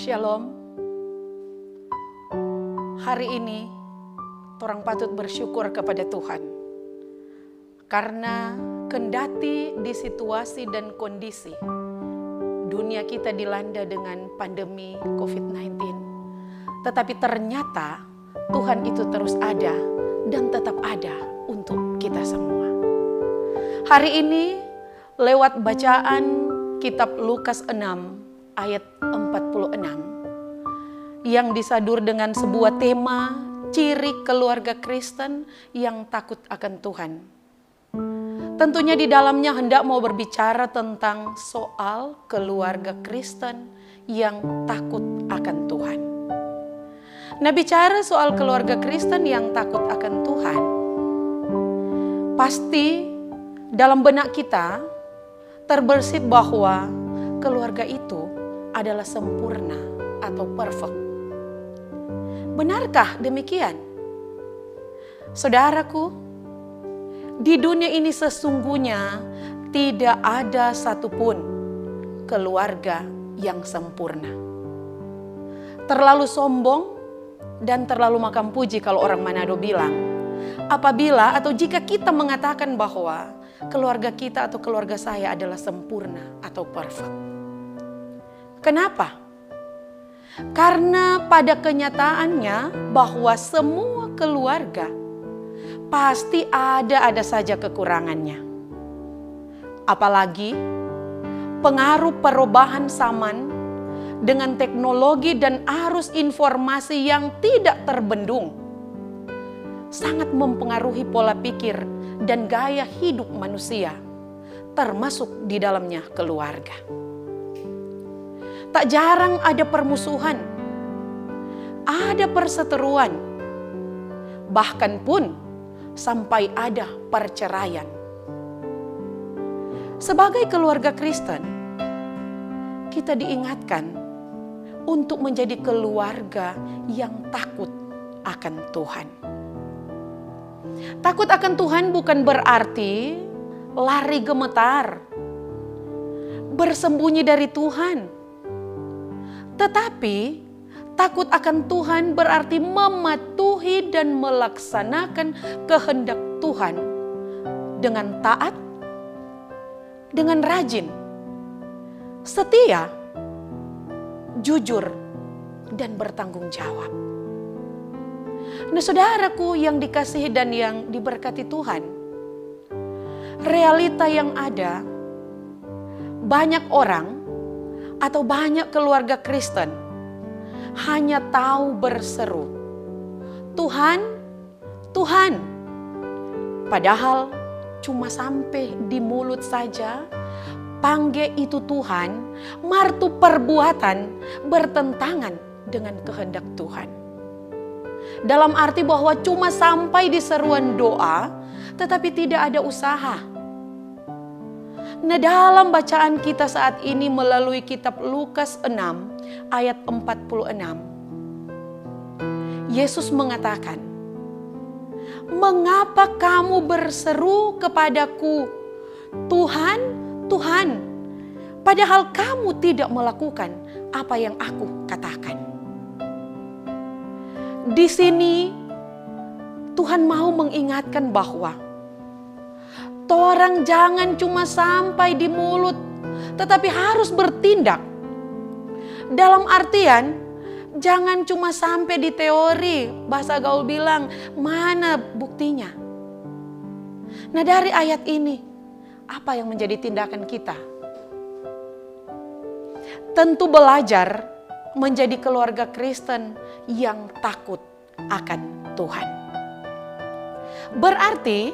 Shalom. Hari ini orang patut bersyukur kepada Tuhan. Karena kendati di situasi dan kondisi dunia kita dilanda dengan pandemi COVID-19, tetapi ternyata Tuhan itu terus ada dan tetap ada untuk kita semua. Hari ini lewat bacaan kitab Lukas 6 ayat 46 yang disadur dengan sebuah tema ciri keluarga Kristen yang takut akan Tuhan. Tentunya di dalamnya hendak mau berbicara tentang soal keluarga Kristen yang takut akan Tuhan. Nah, bicara soal keluarga Kristen yang takut akan Tuhan, pasti dalam benak kita terbersit bahwa keluarga itu adalah sempurna atau perfect. Benarkah demikian? Saudaraku, di dunia ini sesungguhnya tidak ada satupun keluarga yang sempurna. Terlalu sombong dan terlalu makan puji kalau orang Manado bilang, apabila atau jika kita mengatakan bahwa keluarga kita atau keluarga saya adalah sempurna atau perfect. Kenapa? Karena pada kenyataannya bahwa semua keluarga pasti ada saja kekurangannya. Apalagi pengaruh perubahan zaman dengan teknologi dan arus informasi yang tidak terbendung sangat mempengaruhi pola pikir dan gaya hidup manusia, termasuk di dalamnya keluarga. Tak jarang ada permusuhan, ada perseteruan, bahkan pun sampai ada perceraian. Sebagai keluarga Kristen, kita diingatkan untuk menjadi keluarga yang takut akan Tuhan. Takut akan Tuhan bukan berarti lari gemetar, bersembunyi dari Tuhan. Tetapi takut akan Tuhan berarti mematuhi dan melaksanakan kehendak Tuhan dengan taat, dengan rajin, setia, jujur, dan bertanggung jawab. Nah, saudaraku yang dikasihi dan yang diberkati Tuhan, realita yang ada, banyak orang atau banyak keluarga Kristen hanya tahu berseru, Tuhan, Tuhan. Padahal cuma sampai di mulut saja, panggil itu Tuhan, martu perbuatan bertentangan dengan kehendak Tuhan. Dalam arti bahwa cuma sampai di seruan doa, tetapi tidak ada usaha. Nah, dalam bacaan kita saat ini melalui kitab Lukas 6 ayat 46, Yesus mengatakan, "Mengapa kamu berseru kepadaku, Tuhan, Tuhan, padahal kamu tidak melakukan apa yang aku katakan?" Di sini Tuhan mau mengingatkan bahwa orang jangan cuma sampai di mulut, tetapi harus bertindak. Dalam artian, jangan cuma sampai di teori, bahasa gaul bilang, mana buktinya? Nah, dari ayat ini, apa yang menjadi tindakan kita? Tentu belajar menjadi keluarga Kristen yang takut akan Tuhan. Berarti,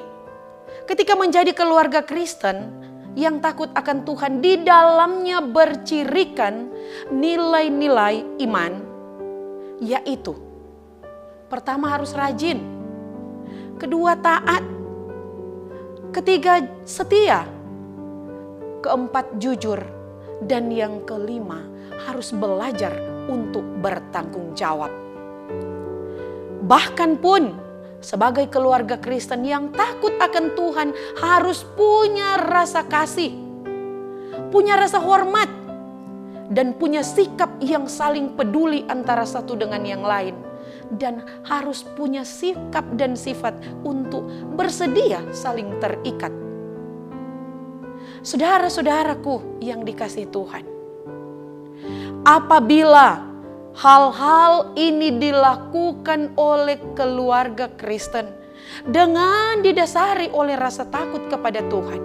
ketika menjadi keluarga Kristen yang takut akan Tuhan, di dalamnya bercirikan nilai-nilai iman, yaitu pertama harus rajin, kedua taat, ketiga setia, keempat jujur, dan yang kelima harus belajar untuk bertanggung jawab. Bahkan pun sebagai keluarga Kristen yang takut akan Tuhan harus punya rasa kasih, punya rasa hormat, dan punya sikap yang saling peduli antara satu dengan yang lain, dan harus punya sikap dan sifat untuk bersedia saling terikat. Saudara-saudaraku yang dikasihi Tuhan, apabila hal-hal ini dilakukan oleh keluarga Kristen dengan didasari oleh rasa takut kepada Tuhan,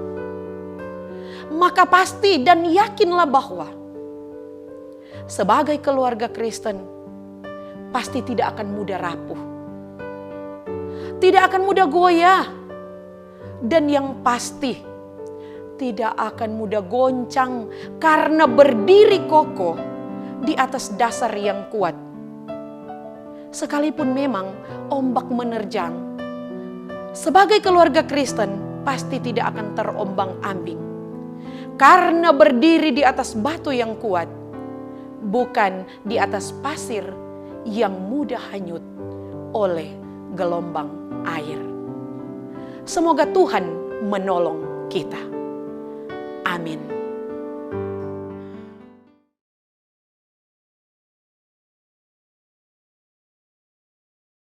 maka pasti dan yakinlah bahwa sebagai keluarga Kristen pasti tidak akan mudah rapuh, tidak akan mudah goyah, dan yang pasti tidak akan mudah goncang karena berdiri kokoh di atas dasar yang kuat. Sekalipun memang ombak menerjang, sebagai keluarga Kristen pasti tidak akan terombang-ambing karena berdiri di atas batu yang kuat, bukan di atas pasir yang mudah hanyut oleh gelombang air. Semoga Tuhan menolong kita. Amin.